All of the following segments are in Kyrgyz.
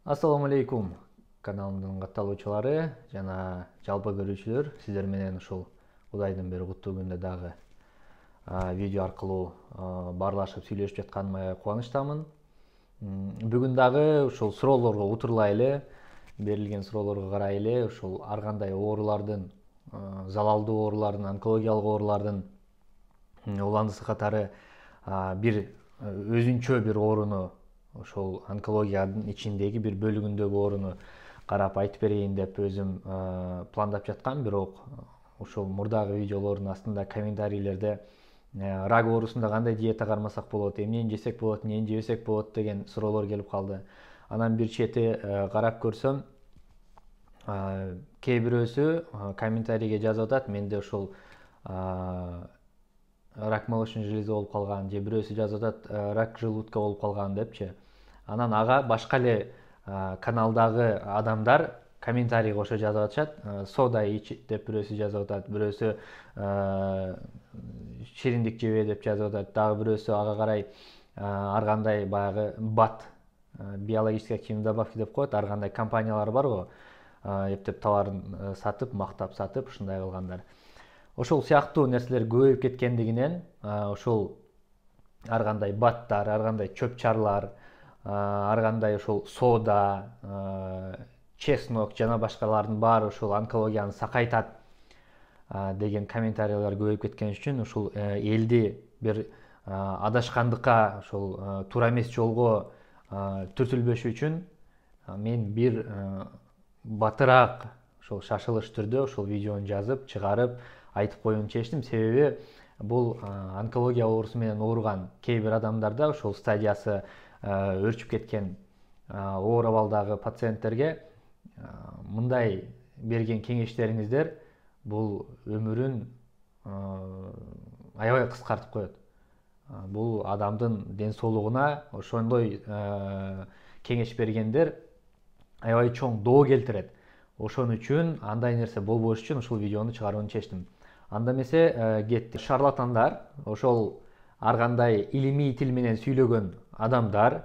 Ассаламу алейкум каналымдын катталуучулары жана жалпы көрүүчүлөр, сиздер менен ушул Кудайдын бир куттуу күндө дагы видео аркылуу баарлашып сүйлөшүп жатканыма кубанычтамын. Бүгүн дагы ушул суроолорго утурлай эле, берилген суроолорго карай эле ушул ар кандай оорулардын, залалдуу оорулардын, онкологиялык оорулардын уландысы катары бир өзүнчө бир ооруну, ошол онкологиянын ичиндеги бир бөлүгүндөгү ооруну карап айтып берейин деп өзүм пландап жаткам. Бирок ушул мурдагы видеолордун астында комментарийлерде рак оорусунда кандай диета кармасак болот, эмнени жесек болот, эмнени жебесек болот деген суроолор келип калды. Анан бир чети карап көрсөм, кээ бирөөсү комментарийге жазып атат, менде ушул рак молочной железы болуп калган, же бирөөсү жазып атат рак желудка болуп калган депчи. Анан ага башка эле каналдагы адамдар комментарий кошо жазып атышат. Сода ич деп бирөөсү жазып атат, бирөөсү шириндик жебе деп жазып атат, дагы бирөөсү ага карай ар кандай баягы БАД, биологически активный добавки деп коет, ар кандай компаниялар бар го, эптеп товарын сатып, мактап сатып ушундай кылгандар. Ошол сыяктуу нерселер көбөйүп кеткендигинен ошол ар кандай БАДтар, ар кандай чөп-чарлар, ар кандай ошол сода, чеснок жана башкалардын баары ушул онкологияны сакайтат деген комментарийлер көбөйүп кеткен үчүн ушул элди бир адашкандыкка, ошол туура эмес жолго түртүлбөшү үчүн мен бир батыраак ошол шашылыш түрдө ушул видеону жазып, чыгарып айтып коюуну чечтим. Себеби бул онкология оорусу менен ооруган кээ бир адамдарда ошол стадиясы өрчүп кеткен оор абалдагы пациенттерге мындай берген кеңештериңиздер бул өмүрүн аябай кыскартып коет. Бул адамдын ден соолугуна ошондой кеңеш бергендер аябай чоң доо келтирет. Ошон үчүн андай нерсе болбош үчүн ушул видеону чыгарууну чечтим. Анда эмесе кетти. Шарлатандар, ошол ар кандай илимий тил менен сүйлөгөн адамдар,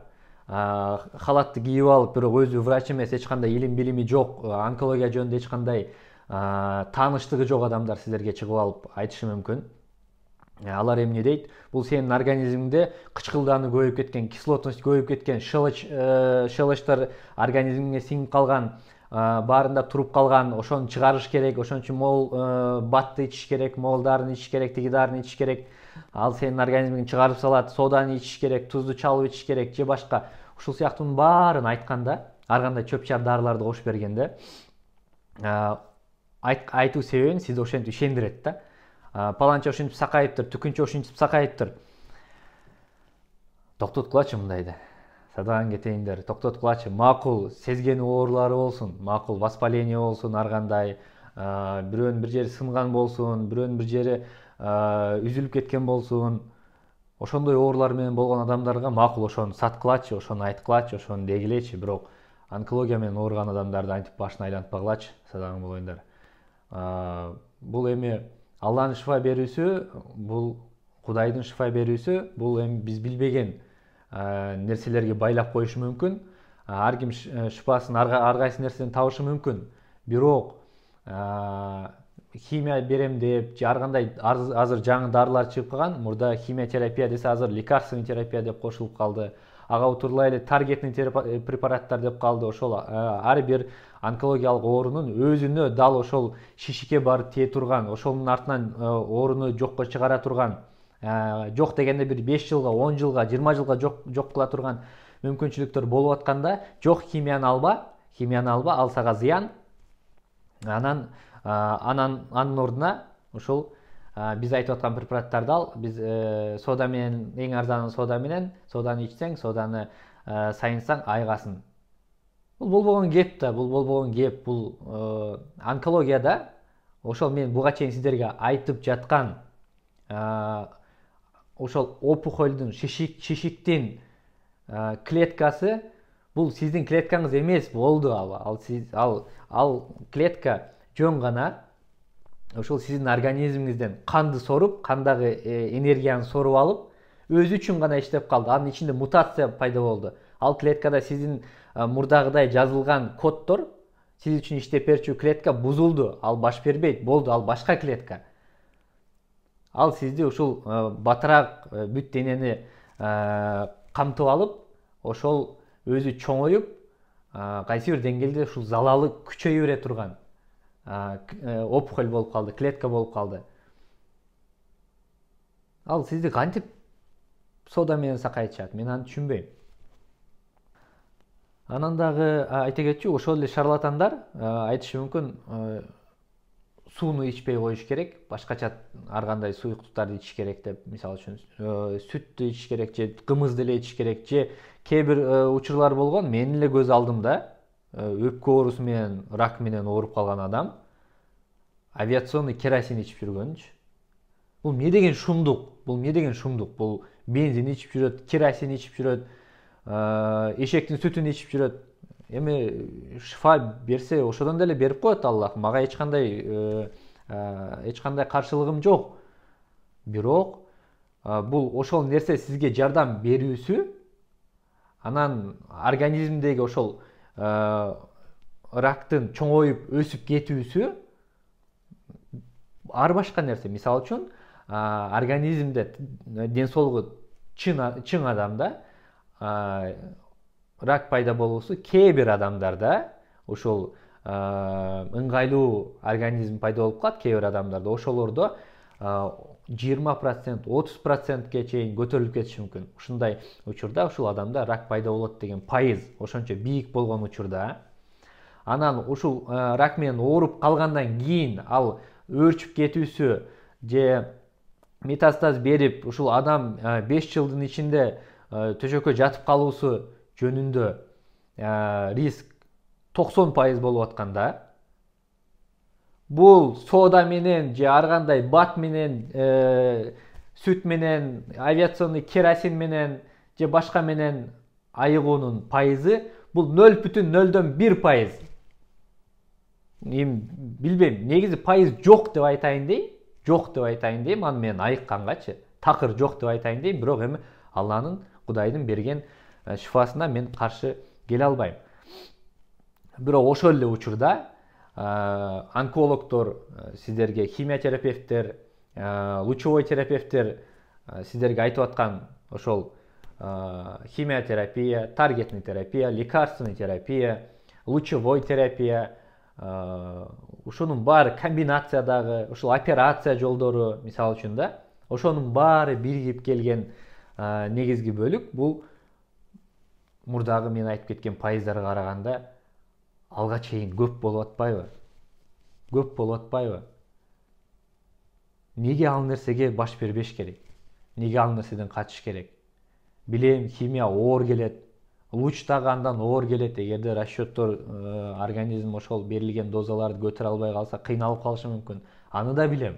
халатты кийип алып, бирок өзү врач эмес, эч кандай илим билими жок, онкология жөнүндө эч кандай тааныштыгы жок адамдар силерге чыгып алып айтышы мүмкүн. Алар эмне дейт? Бул сенин организмиңде кычкылдаануу көбөйүп кеткен, кислотность көбөйүп кеткен, шелочтор организмиңе сиңип калган, баарында туруп калган, ошону чыгарыш керек, ошон үчүн мол БАДты ичиш керек, мол дарыны ичиш керек, тиги дарыны ичиш керек. Ал сенин организмиңди чыгарып салат, соданы ичиш керек, тузду чалып ичиш керек же башка. Ушул сыяктуунун баарын айтканда, ар кандай чөп-чар дарыларды кошуп бергенде, айтуу себебин сизди ошентип ишендирет да. Паланча ушинтип сакайыптыр, түкүнчө ушинтип сакайыптыр. Токтоткулачы мындайды. Садаган кетейиндер, токтоткулачы. Макул сезген оорулары болсун, макул воспаление болсун, ар кандай бирөөнүн бир жери сынган болсун, бирөөнүн бир жери үзүлүп кеткен болсун. Ошондой оорулар менен болгон адамдарга макул ошону саткылачы, ошону айткылачы, ошону дегилечи. Бирок онкология менен ооруган адамдарды антип башын айлантпагылачы, садаган болоюндар. Бул эми Алланын шифа берүүсү, бул Кудайдын шифа берүүсү, бул эми биз билбеген нерселерге байлап коюшу мүмкүн. Ар ким шифасын ар кайсы нерседен табышы мүмкүн. Бирок химия берем деп, же ар кандай азыр жаңы дарылар чыгып калган. Мурда химия терапия десе азыр лекарственный терапия деп кошулуп калды. Ага утурлай эле таргетный препараттар деп калды. Ошол ар бир онкологиялык оорунун өзүнө дал ошол шишикке барып тие турган, ошонун артынан ооруну жокко чыгара турган, жок дегенде бир 5 жылга, 10 жылга, 20 жылга жок кыла турган мүмкүнчүлүктөр болуп атканда, жок, химияны алба, ал сага зыян. Анын ордуна ушул биз айтып аткан препараттарды ал. Биз сода менен, эң арзаны сода менен, соданы ичсең, соданы сайынсаң айыгасың. Бул болбогон кеп да, бул болбогон кеп. Бул онкологияда ошол мен буга чейин сиздерге айтып жаткан ошол опухольдун, шишиктин клеткасы, бул сиздин клеткаңыз эмес болду. Ал клетка жөн гана ошол сиздин организмиңизден канды соруп, кандагы энергияны соруп алып, өзү үчүн гана иштеп калды. Анын ичинде мутация пайда болду. Ал клеткада сиздин мурдагыдай жазылган коддор сиз үчүн иштеп берчү клетка бузулду, ал баш бербейт, болду, ал башка клетка. Ал сизди ушул батыраак бүт денени камтып алып, ошол өзү чоңоюп, кайсы бир деңгээлде ушул залалы күчөйө бере турган опухоль болуп калды, клетка болуп калды. Ал сизди кантип сода менен сакайтышат, мен аны түшүнбөйм. Анан дагы айта кетчү, ошол эле шарлатандар айтышы мүмкүн сууну ичпей коюш керек, башкача ар кандай суюктуктарды ичиш керек деп, мисалы үчүн сүттү ичиш керек же кымызды эле ичиш керек, же кээ бир учурлар болгон, менин эле көз алдымда өпкө оорусу менен, рак менен ооруп калган адам авиационный керосин ичип жүргөнчү. Бул эмне деген шумдук? Бул эмне деген шумдук? Бул бензин ичип жүрөт, керосин ичип жүрөт, эшектин сүтүн ичип жүрөт. Эми шифа берсе ошодон деле берип коет Аллах. Мага эч кандай каршылыгым жок. Бирок бул ошол нерсе сизге жардам берүүсү, анан организмдеги ошол рактын чоңоюп өсүп кетүүсү ар башка нерсе. Мисалы үчүн организмде ден соолугу чың адамда рак пайда болуусу кээ бир адамдарда ошол ыңгайлуу организм пайда болуп калат, кээ бир адамдарда ошолордо 20%, 30%ке чейин көтөрүлүп кетиши мүмкүн. Ушундай учурда ушул адамда рак пайда болот деген пайыз ошончо бийик болгон учурда, анан ушул рак менен ооруп калгандан кийин ал өөрчүп кетүүсү же метастаз берип ушул адам 5 жылдын ичинде төшөккө жатып калуусу жөнүндө риск 90% болуп атканда, бул сода менен же ар кандай бат менен, сүт менен, авиационный керосин менен же башка менен айыгуунун пайызы бул 0,01%. Билбейм, негизи пайыз жок деп айтайын дейм, аны мен айыккангачы, такыр жок деп айтайын дейм, бирок эми Алланын, Кудайдын берген шифасына мен каршы келе албайм. Бирок ошол эле учурда онкологдор сиздерге, химиотерапевттер, лучевой терапевттер сиздерге айтып аткан ошол химиотерапия, таргетный терапия, лекарственный терапия, лучевой терапия, ушунун баары комбинациядагы ушул операция жолдору, мисалы үчүн да, ошонун баары биригип келген негизги бөлүк бул мурдагы мен айтып кеткен пайыздарга караганда алга чейин көп болуп атпайбы? Неге ал нерсеге баш бербеш керек? Неге ал нерседен качыш керек? Билем, химия оор келет, луч дагы андан оор келет. Эгерде расчеттор организм ошол берилген дозаларды көтөрө албай калса кыйналып калышы мүмкүн. Аны да билем.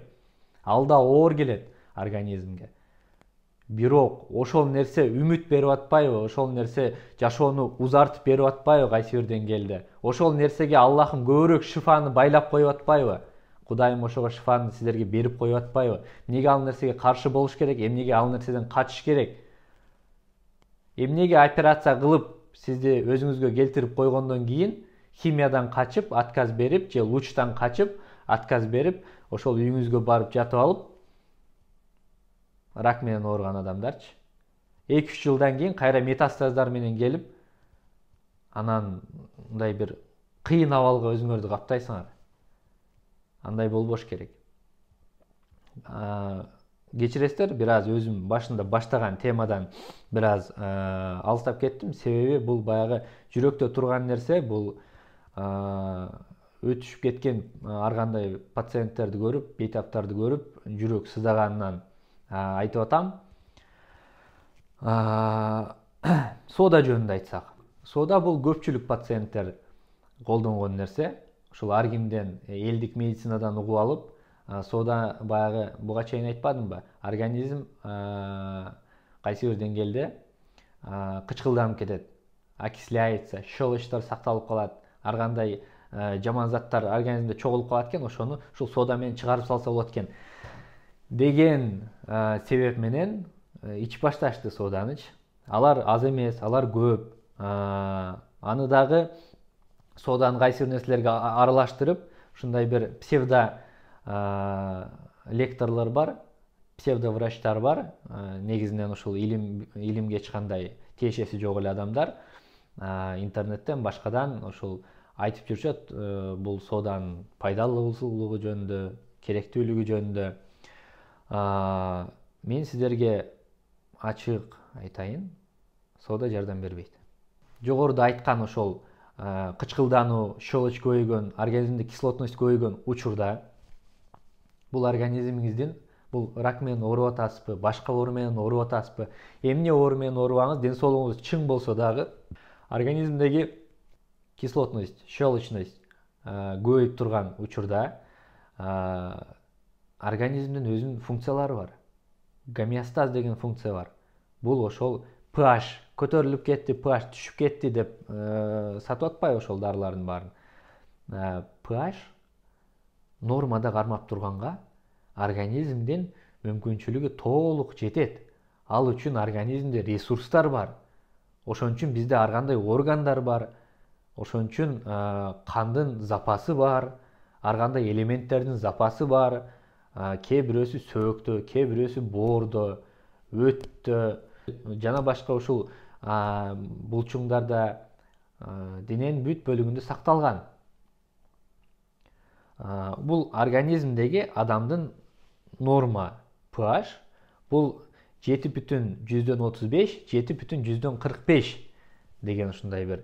Ал да оор келет организмге. Бирок ошол нерсе үмүт берип атпайбы? Ошол нерсе жашоону узартып берип атпайбы кайсы бир деңгээлде? Ошол нерсеге Аллахым көбүрөөк шифаны байлап коюп атпайбы? Кудайым ошого шифаны силерге берип коюп атпайбы? Эмнеге ал нерсеге каршы болуш керек? Эмнеге ал нерседен качыш керек? Эмнеге операция кылып сизди өзүңүзгө келтирип койгондон кийин химиядан качып, отказ берип, же лучтан качып, отказ берип, ошол үйүңүзгө барып жатып алып, рак менен ооруган адамдарчы 2-3 жылдан кийин кайра метастаздар менен келип, анан мындай бир кыйын абалга өзүңөрдү каптайсыңар. Андай болбош керек. Кечиресиздер, бир аз өзүм башында баштаган темадан бир аз алыстап кеттим. Себеби бул баягы жүрөктө турган нерсе, бул өтүшүп кеткен ар кандай пациенттерди көрүп, бейтаптарды көрүп, жүрөк сыздаганынан айтып атам. Сода жөнүндө айтсак. Сода бул көпчүлүк пациенттер колдонгон нерсе. Ушул ар кимден элдик медицинадан угуп алып, сода баягы буга чейин айтпадымбы? Организм кайсы бир деңгээлде кычкылданып кетет, окисляется, щелочтор сакталып калат, ар кандай жаман заттар организмде чогулуп калат экен, ошону ушул сода менен чыгарып салса болот экен деген себеп менен ичип башташты соданычы. Алар аз эмес, алар көп. Аны дагы соданы кайсы бир нерселерге аралаштырып, ушундай бир псевдо лекторлор бар, псевдо врачтар бар. Негизинен ушул илимге эч кандай тиешеси жок эле адамдар интернеттен башкадан ушул айтып жүрүшөт бул соданын пайдалуулугу жөнүндө, керектүүлүгү жөнүндө. Мен сиздерге ачык айтайын, сода жардам бербейт. Жогоруда айткан ошол кычкылдануу, щелочь көбөйгөн, организмде кислотность көбөйгөн учурда бул организмиңиздин бул рак менен ооруп атасызбы, башка оору менен ооруп атасызбы, эмне оору менен оорубаңыз, ден соолугуңуз чың болсо дагы организмдеги кислотность, щелочность көбөйүп турган учурда организмдин өзүнүн функциялары бар. Гомеостаз деген функция бар. Бул ошол pH көтөрүлүп кетти, pH түшүп кетти деп сатып атпайбы ошол дарылардын баарын. pH нормада кармап турганга организмдин мүмкүнчүлүгү толук жетет. Ал үчүн организмде ресурстар бар. Ошон үчүн бизде ар кандай органдар бар. Ошон үчүн кандын запасы бар, ар кандай элементтердин запасы бар. Кээ бирөөсү сөөктө, кээ бирөөсү боордо, өттө жана башка ушул булчуңдарда дененин бүт бөлүгүндө сакталган. Бул организмдеги адамдын норма pH бул 7,35, 7,45 деген ушундай бир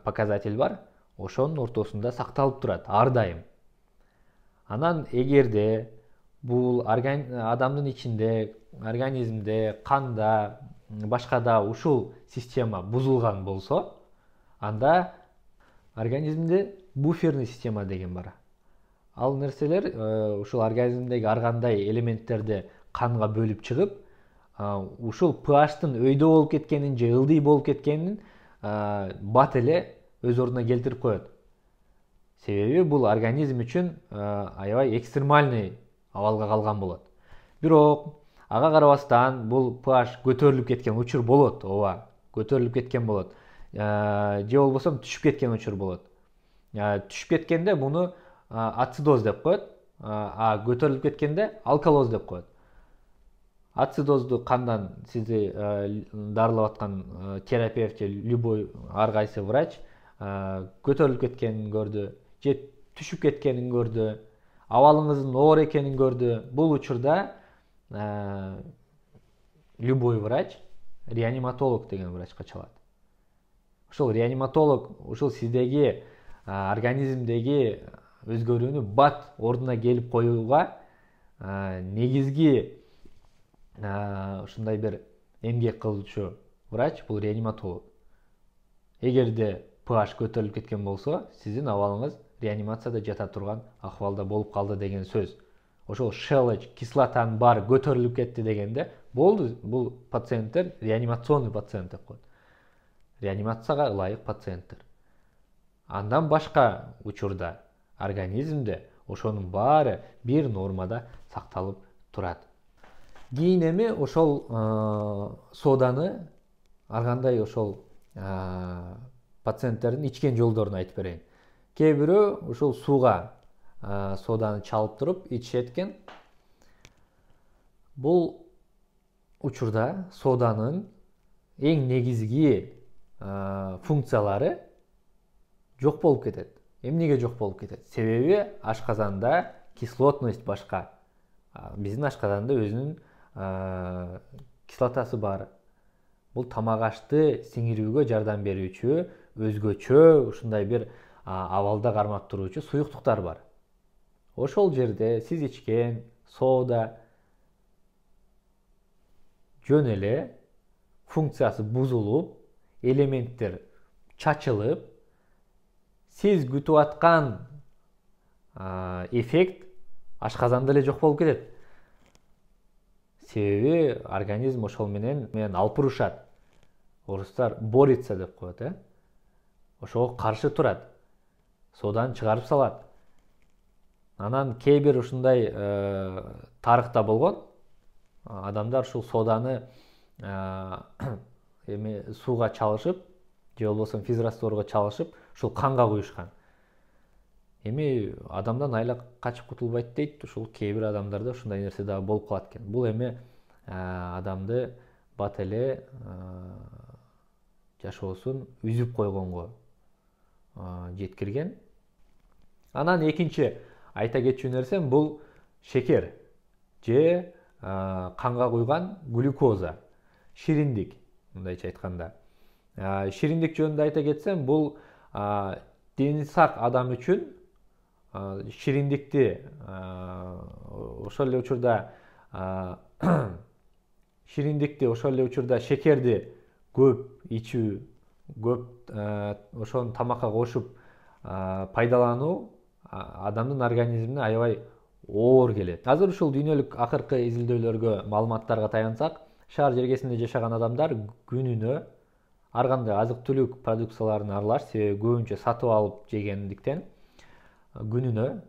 показатель бар. Ошонун ортосунда сакталып турат ар дайым. Анан эгерде бул адамдын ичинде, организмде, канда, башкада ушул система бузулган болсо, анда организмде буферный система деген бар. Ал нерселер ушул организмдеги ар кандай элементтерди канга бөлүп чыгып, ушул pH'тын өйдө болуп кеткенин же ылдый болуп кеткенин бат эле өз ордуна келтирип коет. Себеби бул организм үчүн аябай экстремальный абалга калган болот. Бирок ага карабастан бул pH көтөрүлүп кеткен учур болот, ооба, көтөрүлүп кеткен болот. Же болбосо түшүп кеткен учур болот. Түшүп кеткенде буну ацидоз деп коет, көтөрүлүп кеткенде алкалоз деп коет. Ацидозду кандан сизди дарылап аткан терапевт же любой ар кайсы врач көтөрүлүп кеткенин көрдү, же түшүп кеткенин көрдү, абалыңыздын оор экенин көрдү. Бул учурда любой врач реаниматолог деген врачка чалат. Ошол реаниматолог ушул сиздеги организмдеги өзгөрүүнү бат ордуна келип коюуга негизги ушундай бир эмгек кылуучу врач бул реаниматолог. Эгерде pH көтөрүлүп кеткен болсо, сиздин абалыңыз реанимацияда жата турган акыбалда болуп калды деген сөз. Ошол щелочь, кислотанын баары көтөрүлүп кетти дегенде, болду, бул пациенттер реанимационный пациент деп коет. Реанимацияга ылайык пациенттер. Андан башка учурда организмде ошонун баары бир нормада сакталып турат. Кийин эми ошол соданы ар кандай ошол пациенттердин ичкен жолдорун айтып берейин. Кээ бирөө ушул сууга соданы чалып туруп ичишет экен. Бул учурда соданын эң негизги функциялары жок болуп кетет. Эмнеге жок болуп кетет? Себеби ашказанда кислотность башка. Биздин ашказанда өзүнүн кислотасы бар. Бул тамак ашты сиңирүүгө жардам берүүчү, өзгөчө ушундай бир абалда кармап туруучу суюктуктар бар. Ошол жерде сиз ичкен сода жөн эле функциясы бузулуп, элементтер чачылып, сиз күтүп аткан эффект ашказанда эле жок болуп кетет. Себеби организм ошол менен алпурушат. Орустар борется деп коет, ошого каршы турат. Соданы чыгарып салат. Анан кээ бир ушундай тарыхта болгон. Адамдар ушул соданы сууга чалышып, же болбосо физрастворго чалышып ушул канга куюшкан. Эми адамдан айла качып кутулбайт дейт. Ушул кээ бир адамдарда ушундай нерсе дагы болуп калат экен. Бул эми адамды бат эле жашоосун үзүп койгонго жеткирген. Анан экинчи айта кетчү нерсем бул шекер же канга куйган глюкоза, шириндик, мындайча айтканда. Шириндик жөнүндө айта кетсем, бул дени сак адам үчүн шириндикти ошол эле учурда шекерди көп ичүү, көп ошону тамакка кошуп пайдалануу адамдын организмине аябай оор келет. Азыр ушул дүйнөлүк акыркы изилдөөлөргө, маалыматтарга таянсак, шаар жергесинде жашаган адамдар күнүнө ар кандай азык-түлүк продукцияларын аралаш, себеби көбүнчө сатып алып жегендиктен, күнүнө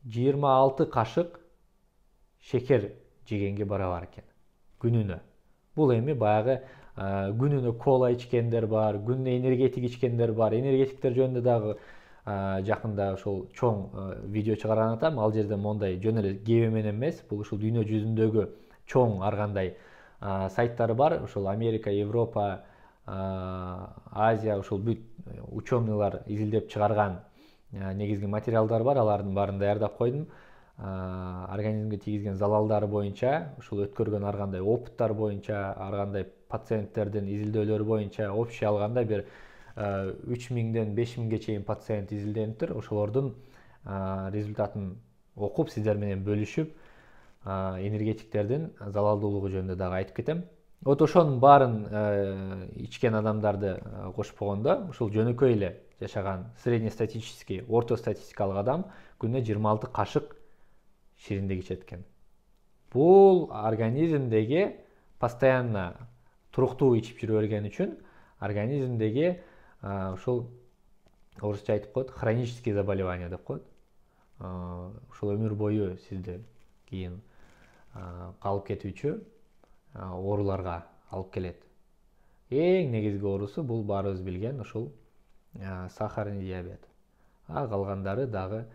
26 кашык шекер жегенге барабар экен. Күнүнө. Бул эми баягы күнүнө кола ичкендер бар, күнүнө энергетик ичкендер бар. Энергетиктер жөнүндө дагы жакында ошол чоң видео чыгарган атам. Ал жерде мондай жөн эле кебе менен эмес, бул ушул дүйнө жүзүндөгү чоң ар кандай сайттары бар. Ушул Америка, Европа, Азия, ушул бүт ученыйлар изилдеп чыгарган негизги материалдар бар. Алардын баарын даярдап койдум. Организмге тийгизген залалдары боюнча, ушул өткөргөн ар кандай опыттар боюнча, ар кандай пациенттердин изилдөөлөрү боюнча общий алганда бир 3000ден 5000ге чейин пациент изилдениптир. Ошолордун результатын окуп, сиздер менен бөлүшүп, энергетиктердин залалдуулугу жөнүндө дагы айтып кетем. Вот ошонун баарын ичкен адамдарды кошпогондо, ушул жөнөкөй эле жашаган среднестатистический, орто статистикалык адам күнүнө 26 кашык шириндик ичет экен. Бул организмдеги постоянно туруктуу ичип жүрө берген үчүн организмдеги ушул орусча айтып коет, хронические заболевания деп коет. Ушул өмүр бою сизди кийин калып кетүүчү ооруларга алып келет. Эң негизги оорусу бул баарыбыз билген ушул сахарный диабет. Калгандары дагы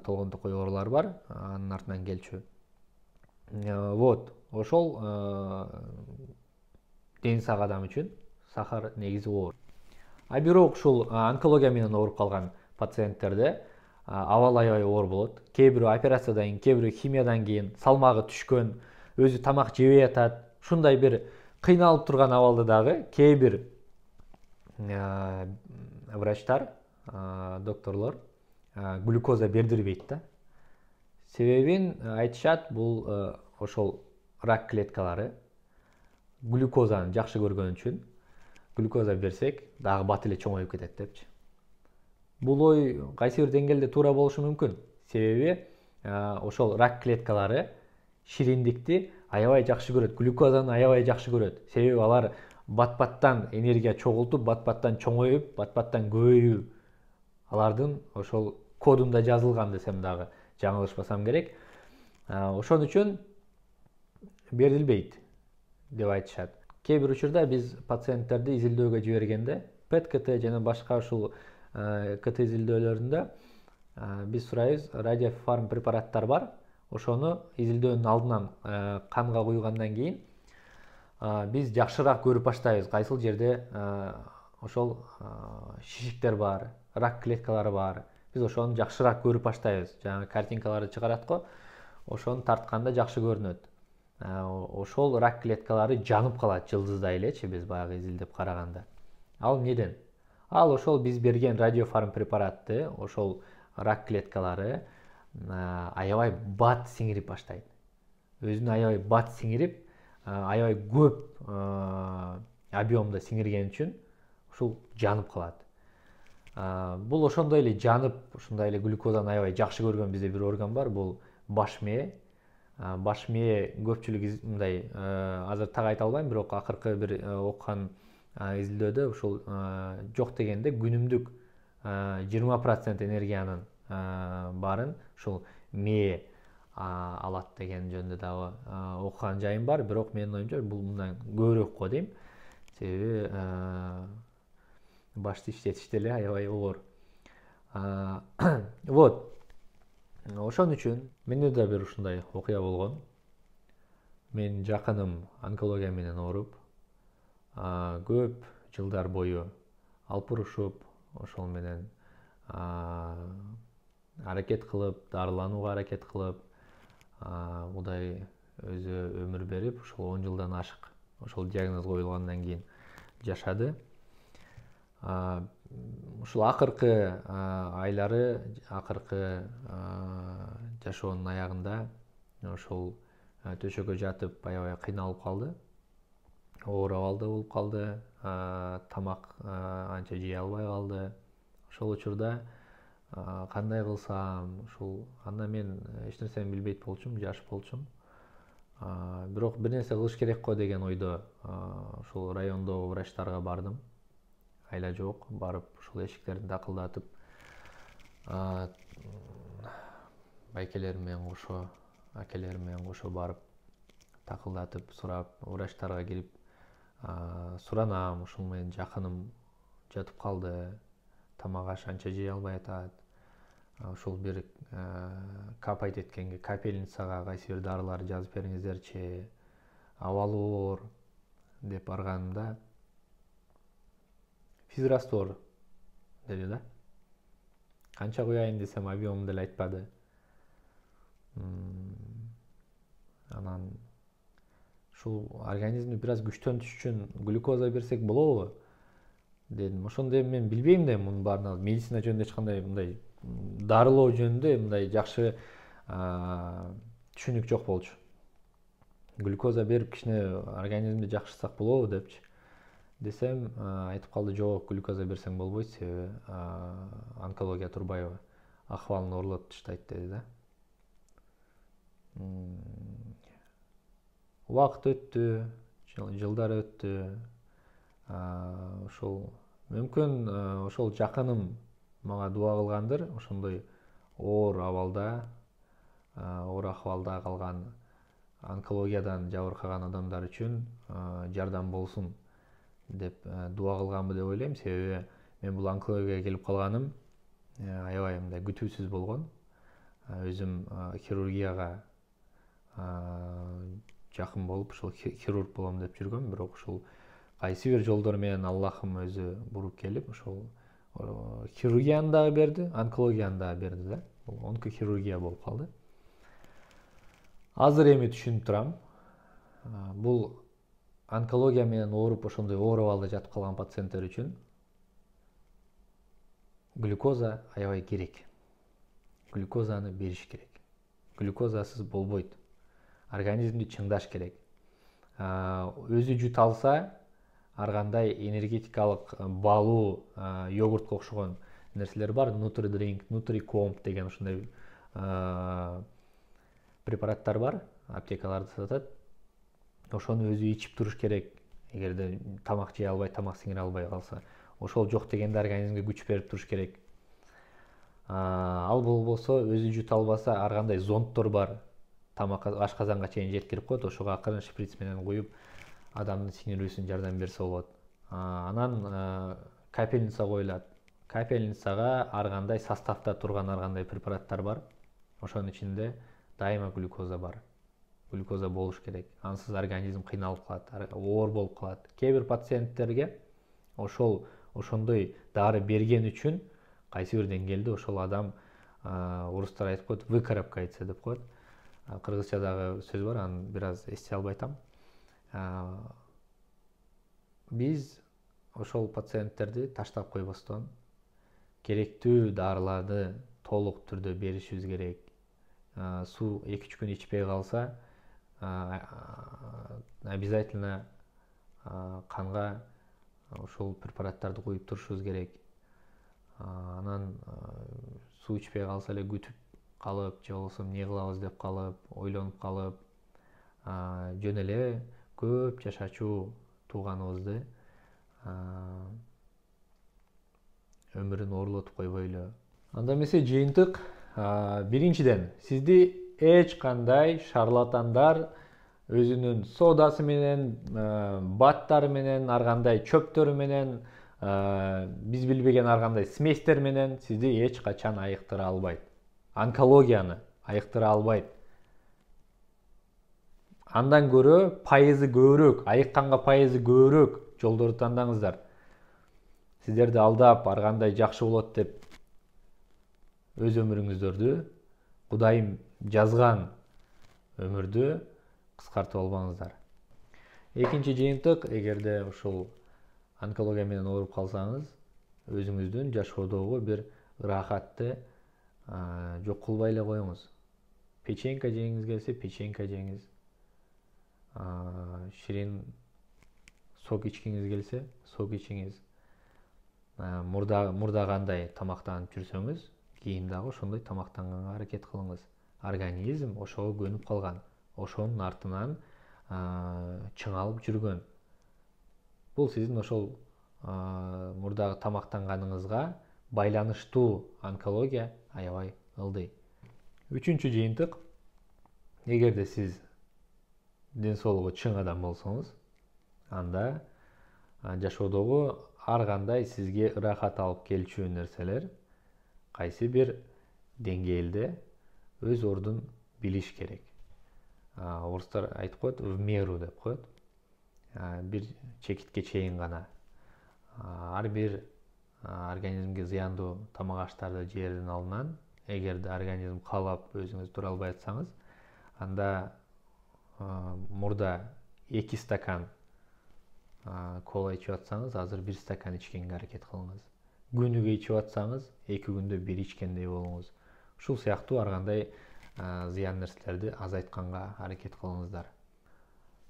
толгон токой оорулар бар, анын артынан келчү. Вот, ошол дени сак адам үчүн сахар негизи оор. Бирок ушул онкология менен ооруп калган пациенттерде абал аябай оор болот. Кээ бирөө операциядан кийин, кээ бирөө химиядан кийин салмагы түшкөн, өзү тамак жебей атат. Ушундай бир кыйналып турган абалда дагы кээ бир врачтар, докторлор глюкоза бердирбейт да. Себебин айтышат, бул ошол рак клеткалары глюкозаны жакшы көргөн үчүн глюкоза берсек, дагы бат эле чоңоюп кетет депчи. Бул ой кайсы бир деңгээлде туура болушу мүмкүн. Себеби ошол рак клеткалары шириндикти аябай жакшы көрөт, глюкозаны аябай жакшы көрөт. Себеби алар бат-баттан энергия чогултуп, бат-баттан чоңоюп, бат-баттан көбөйүү алардын ошол кодунда жазылган десем дагы жаңылышпасам керек. Ошон үчүн берилбейт деп айтышат. Кээ бир учурда биз пациенттерди изилдөөгө жибергенде, ПЭТ-КТ жана башка ушул КТ изилдөөлөрүндө биз сурайбыз, радиофарм препараттар бар. Ошону изилдөөнүн алдынан канга куйгандан кийин биз жакшыраак көрүп баштайбыз. Кайсыл жерде ошол шишиктер бар, рак клеткалары бар. Биз ошону жакшыраак көрүп баштайбыз. Жаңы картинкаларды чыгарат го, ошону тартканда жакшы көрүнөт. Ошол рак клеткалары жанып калат жылдыздай элечи, биз баягы изилдеп караганда. Ал неден? Ал ошол биз берген радиофарм препаратты, ошол рак клеткалары аябай бат сиңирип баштайт. Өзүнө аябай бат сиңирип, аябай көп объемда сиңирген үчүн ушул жанып калат. Бул ошондой эле жанып, ошондой эле глюкозаны аябай жакшы көргөн бизде бир орган бар, бул баш мээ. Баш мээ көпчүлүк мындай азыр так айта албайм, бирок акыркы бир окуган изилдөөдө ушул жок дегенде күнүмдүк 20% энергиянын барын ушул мээ алат деген жөнүндө дагы окуган жайым бар, бирок менин оюмча бул мындан көбүрөөк го дейм. Себеби башты иштетиш деле аябай оор. Вот. Ошон үчүн менде да бир ушундай окуя болгон. Менин жакыным онкология менен ооруп, көп жылдар бою алпурушуп, ошол менен аракет кылып, дарыланууга аракет кылып, Кудай өзү өмүр берип, ошол 10 жылдан ашык ошол диагноз коюлгандан кийин жашады. Ушул акыркы айлары, акыркы жашоонун аягында ошол төшөккө жатып аябай кыйналып калды. Оор абалда болуп калды, тамак анча жей албай калды. Ошол учурда кандай кылсам, ушул анда мен эч нерсени билбейт болчумун, жаш болчумун. Бирок бир нерсе кылыш керек го деген ойдо ушул райондогу врачтарга бардым. Айла жок, барып ушул эшиктерин такылдатып, байкелерим менен кошо, акелерим менен кошо барып такылдатып, сурап, врачтарга кирип суранам, ушул менен жакыным жатып калды, тамак аш анча жей албай атат. Ушул бир капать эткенге капельницага кайсы бир дарылар жазып бериңиздерчи, абалы оор деп барганымда физраствор деди да. Канча куяйын десем объемун деле айтпады. Анан ушул организмди бир аз күчтөнтүш үчүн глюкоза берсек болобу дедим. Ошондо мен билбейм да мунун баарын, медицина жөнүндө эч кандай мындай дарылоо жөнүндө мындай жакшы түшүнүк жок болчу. Глюкоза берип кичине организмди жакшыртсак болобу депчи десем, айтып калды, жок, глюкоза берсең болбойт, себеби онкология турбайбы, акыбалын оорлотуп таштайт деди да. Убакыт өттү, жылдар өттү. Ошол мүмкүн ошол жакыным мага дуа кылгандыр, ошондой оор абалда, оор акыбалда калган онкологиядан жабыркаган адамдар үчүн жардам болсун деп дуа кылганбы деп ойлойм. Себеби мен бул онкологияга келип калганым аябай мындай күтүүсүз болгон. Өзүм хирургияга жакын болуп, ушул хирург болом деп жүргөм, бирок ушул кайсы бир жолдор менен Аллахым өзү буруп келип, ушул хирургияны дагы берди, онкологияны дагы берди да. Бул онкохирургия болуп калды. Азыр эми түшүнүп турам. Бул онкология менен ооруп, ошондой оор абалда жатып калган пациенттер үчүн глюкоза аябай керек. Глюкозаны бериш керек. Глюкозасыз болбойт. Организмди чыңдаш керек. Өзү жут алса, ар кандай энергетикалык балуу йогуртко окшогон нерселер бар. Нутридrink, Нутрикомп деген ушундай препараттар бар, аптекаларда сатат. Ошону өзү ичип туруш керек. Эгерде тамак жей албай, тамак сиңире албай калса, ошол жок дегенде организмге күч берип туруш керек. Ал болбосо, өзү жута албаса, ар кандай зондтор бар. Тамак ашказанга чейин жеткирип коет, ошого акырын шприц менен куюп, адамдын сиңирүүсүн жардам берсе болот. Анан капельница коюлат. Капельницага ар кандай составда турган ар кандай препараттар бар. Ошонун ичинде дайыма глюкоза бар. Глюкоза болуш керек. Ансыз организм кыйналып калат, оор болуп калат. Кээ бир пациенттерге ошондой дары берген үчүн кайсы бир деңгээлде ошол адам орустар айтып коет, выкарабкается деп коет. Кыргызчадагы сөз бар, аны бир аз эстей албай атам. Биз ошол пациенттерди таштап койбостон керектүү дарыларды толук түрдө беришибиз керек. Суу 2-3 күн ичпей калса, обязательно канга ошол препараттарды куюп турушубуз керек. Анан суу ичпей калса эле күтүп калып, же болбосо эмне кылабыз деп калып, ойлонуп калып, жөн эле көп жашачу тууганыбызды өмүрүн оорлотуп койбойлу. Анда эмесе жыйынтык, биринчиден, сизди эч кандай шарлатандар өзүнүн содасы менен, баттары менен, ар кандай чөптөрү менен Биз билбеген ар кандай сместер менен сизди эч качан айыктыра албайт. Онкологияны айыктыра албайт. Андан көрө пайызы көбүрөөк, айыкканга пайызы көбүрөөк жолдорду тандаңыздар. Сиздерди алдап ар кандай жакшы болот деп өз өмүрүңүздөрдү, Кудайым жазган өмүрдү кыскартып албаңыздар. Экинчи жыйынтык, эгерде ушул онкология менен ооруп калсаңыз, өзүңүздүн жашоодогу бир ырахатты жок кылбай эле коюңуз. Печенька жегиңиз келсе, печенька жеңиз. Ширин сок ичкиңиз келсе, сок ичиңиз. Мурда кандай тамактанып жүрсөңүз, кийин дагы ошондой тамактанганга аракет кылыңыз. Организм ошого көнүп калган, ошонун артынан чыңалып жүргөн. Бул сиздин ошол мурдагы тамактанганыңызга байланыштуу онкология аябай ылдый. Үчүнчү жыйынтык, эгерде сиз ден соолугу чың адам болсоңуз, анда жашоодогу ар кандай сизге ырахат алып келчү нерселер кайсы бир деңгээлде өз ордун билиш керек. Орустар айтып коет, в меру деп коет. Бир чекитке чейин гана. Ар бир организмге зыяндуу тамак аштарды жеэрдин алдынан, эгерде организм каалап өзүңүз тура албай атсаңыз, анда мурда 2 стакан кола ичип атсаңыз, азыр 1 стакан ичкенге аракет кылыңыз. Күнүгө ичип атсаңыз, 2 күндө 1 ичкендей болуңуз. Ушул сыяктуу ар кандай зыян нерселерди азайтканга аракет кылыңыздар.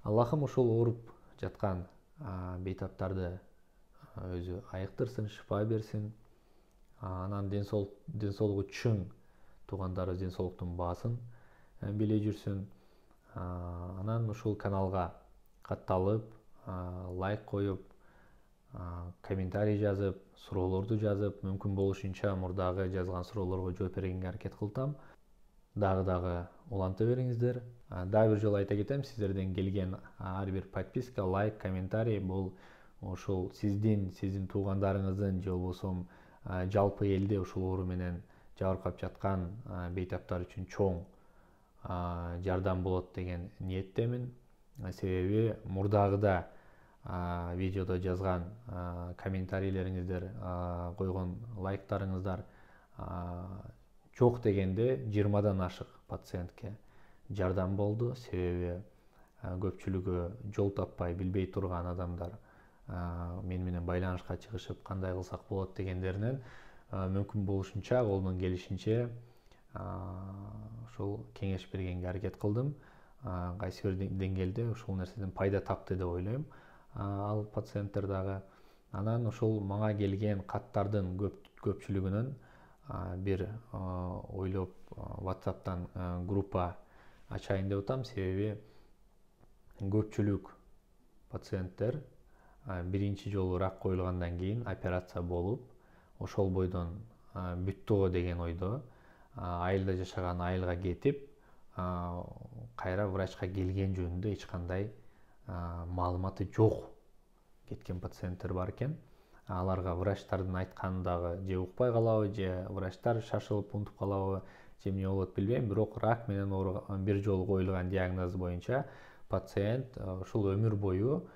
Аллахым ушул ооруп жаткан бейтаптарды өзү айыктырсын, шифа берсин. Анан ден соолугу чың туугандарыбыз ден соолуктун баасын биле жүрсүн. Анан ушул каналга катталып, лайк коюп, комментарий жазып, суроолорду жазып, мүмкүн болушунча мурдагы жазган суроолорго жооп бергенге аракет кылтам. Дагы уланта бериңиздер. Дагы бир жолу айта кетем, сиздерден келген ар бир подписка, лайк, комментарий бул ушул сиздин туугандарыңыздын же болбосо жалпы элде ушул оору менен жабыркап жаткан бейтаптар үчүн чоң жардам болот деген ниеттемин. Себеби мурдагыда видеодо жазган комментарийлериңиздер, койгон лайктарыңыздар жок дегенде 20дан ашык пациентке жардам болду. Себеби көпчүлүгү жол таппай билбей турган адамдар мен менен байланышка чыгышып, кандай кылсак болот дегендеринен мүмкүн болушунча колдон келишинче ушул кеңеш бергенге аракет кылдым. Кайсы бир деңгээлде ушул нерседен пайда тапты деп ойлойм ал пациенттер дагы. Анан ушул мага келген каттардын көпчүлүгүнөн бир ойлоп WhatsApp'тан группа ачайын деп атам. Себеби көпчүлүк пациенттер биринчи жолу рак коюлгандан кийин операция болуп, ошол бойдон бүттү го деген ойдо айылда жашаган айылга кетип, кайра врачка келген жөнүндө эч кандай маалыматы жок кеткен пациенттер бар экен. Аларга врачтардын айтканын дагы же укпай калабы, же врачтар шашылып унутуп калабы, же эмне болот билбейм. Бирок рак менен ооруган бир жолу коюлган диагноз боюнча пациент ушул өмүр бою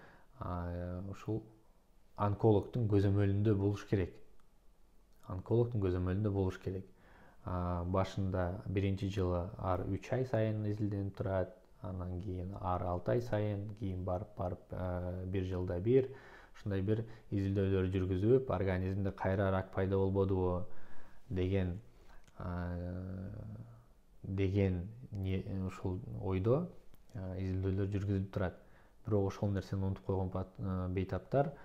ушул онкологдун көзөмөлүндө болуш керек. Онкологдун көзөмөлүндө болуш керек. Башында биринчи жылы ар 3 ай сайын изилденип турат, андан кийин ар 6 ай сайын, кийин барып бир жылда бир ушундай бир изилдөөлөр жүргүзүп, организмде кайра рак пайда болбодубу деген ушул ойдо изилдөөлөр жүргүзүлүп турат. Бирок ошол нерсени унутуп койгон бейтаптар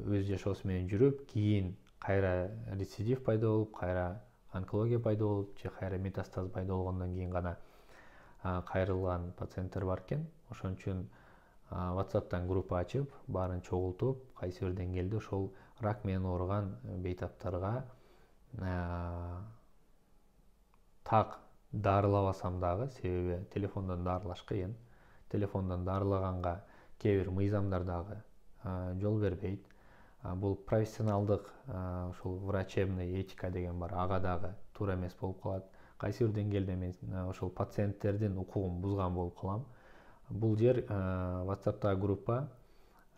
өз жашоосу менен жүрүп, кийин кайра рецидив пайда болуп, кайра онкология пайда болуп, же кайра метастаз пайда болгондон кийин гана кайрылган пациенттер бар экен. Ошон үчүн WhatsApp'тан группа ачып, баарын чогултуп, кайсы бир деңгээлде ошол рак менен ооруган бейтаптарга так дарылабасам дагы, себеби телефондон дарылаш кыйын. Телефондон дарылаганга кээ бир мыйзамдар дагы жол бербейт. Бул профессионалдык ушул врачебный этика деген бар, ага дагы туура эмес болуп калат. Кайсы бир деңгээлде мен ошол пациенттердин укугун бузган болуп калам. Бул жер WhatsApp'тагы группа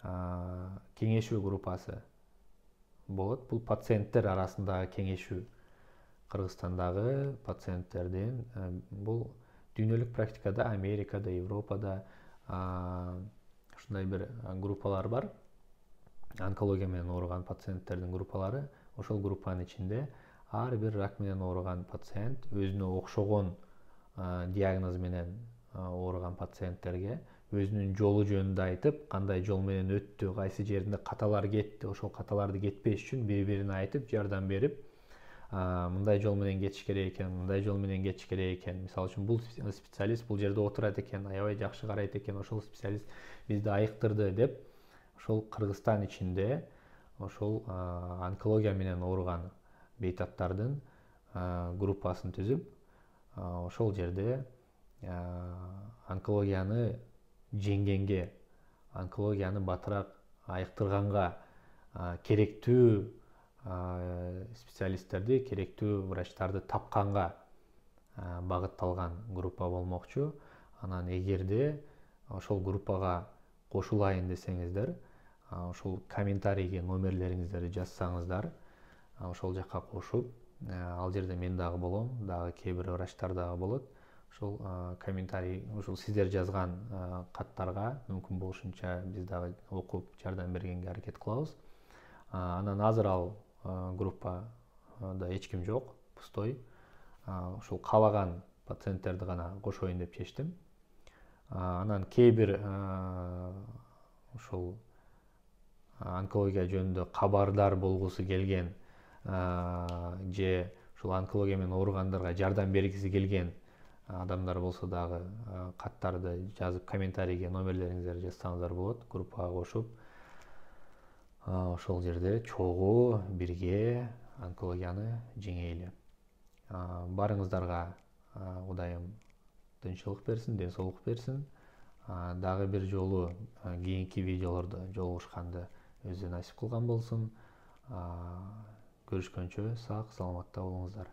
кеңешүү группасы болот. Бул пациенттер арасындагы кеңешүү. Кыргызстандагы пациенттердин бул дүйнөлүк практикада Америкада, Европада ушундай бир группалар бар. Онкология менен ооруган пациенттердин группалары. Ошол группанын ичинде ар бир рак менен ооруган пациент өзүнө окшогон диагноз менен ооруган пациенттерге өзүнүн жолу жөнүндө айтып, кандай жол менен өттү, кайсы жеринде каталар кетти, ошол каталарды кетпеш үчүн бири-бирине айтып, жардам берип, мындай жол менен кетиш керек экен, мындай жол менен кетиш керек экен. Мисалы үчүн бул специалист бул жерде отурат экен, аябай жакшы карайт экен, ошол специалист бизди айыктырды деп, ошол Кыргызстан ичинде ошол онкология менен ооруган бейтаптардын группасын түзүп, ошол жерде онкологияны жеңгенге, онкологияны батыраак айыктырганга керектүү специалисттерди, керектүү врачтарды тапканга багытталган группа болмокчу. Анан эгерде ошол группага кошулайын десеңиздер, ошол комментарийге номерлериңиздерди жазсаңыздар, ошол жакка кошуп, ал жерде мен дагы болом, дагы кээ бир врачтар дагы болот. Ошол комментарий, ошол сиздер жазган каттарга мүмкүн болушунча биз дагы окуп жардам бергенге аракет кылабыз. Анан азыр ал группада эч ким жок, пустой. Ошол каалаган пациенттерди гана кошоюн деп чечтим. Анан кээ бир ошол онкология жөнүндө кабардар болгусу келген же ушул онкология менен ооругандарга жардам бергиси келген адамдар болсо дагы каттарды жазып, комментарийге номерлериңиздерди жазсаңыздар болот. Группага кошуп, ошол жерде чогуу бирге онкологияны жеңели. Барыңыздарга Кудайым тынччылык берсин, ден соолук берсин. Дагы бир жолу кийинки видеолордо жолугушканды өзү насип кылган болсун. Көрүшкөнчө сак саламатта болуңуздар.